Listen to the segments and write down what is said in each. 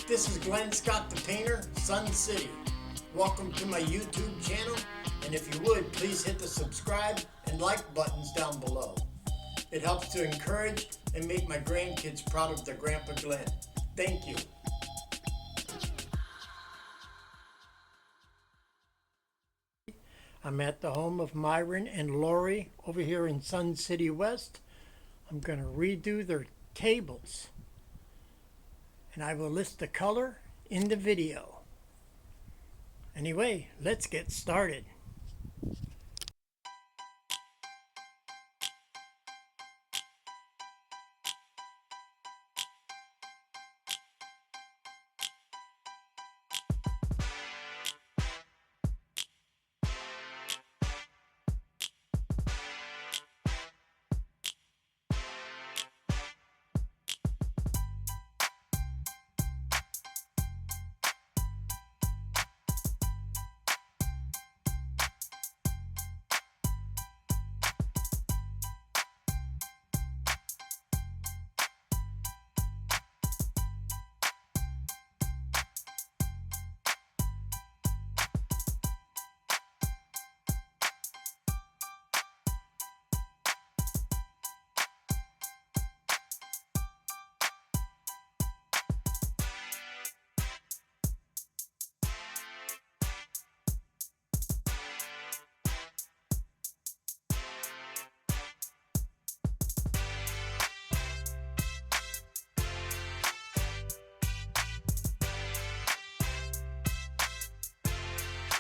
This is Glenn Scott the Painter, Sun City. Welcome to my YouTube channel, and if you would, please hit the subscribe and like buttons down below. It helps to encourage and make my grandkids proud of their Grandpa Glenn. Thank you. I'm at the home of Myron and Lori over here in Sun City West. I'm going to redo their tables, and I will list the color in the video. Anyway, let's get started.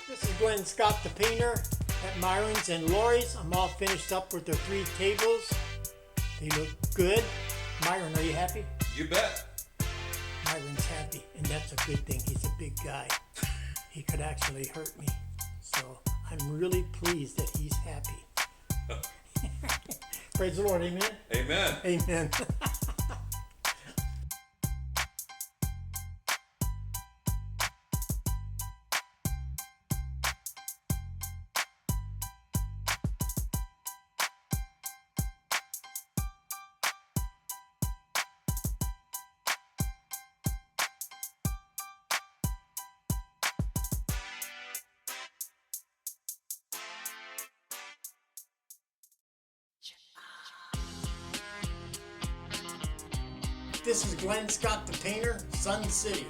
This is Glenn Scott the Painter at Myron's and Lori's. I'm all finished up with the 3 tables. They look good. Myron, are you happy? You bet. Myron's happy, and that's a good thing. He's a big guy. He could actually hurt me. So I'm really pleased that he's happy. Praise the Lord, amen? Amen. Amen. This is Glenn Scott the Painter, Sun City.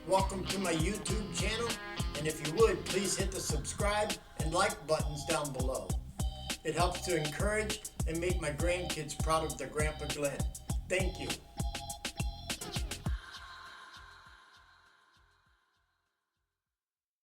Welcome to my YouTube channel, and if you would, please hit the subscribe and like buttons down below. It helps to encourage and make my grandkids proud of their Grandpa Glenn. Thank you.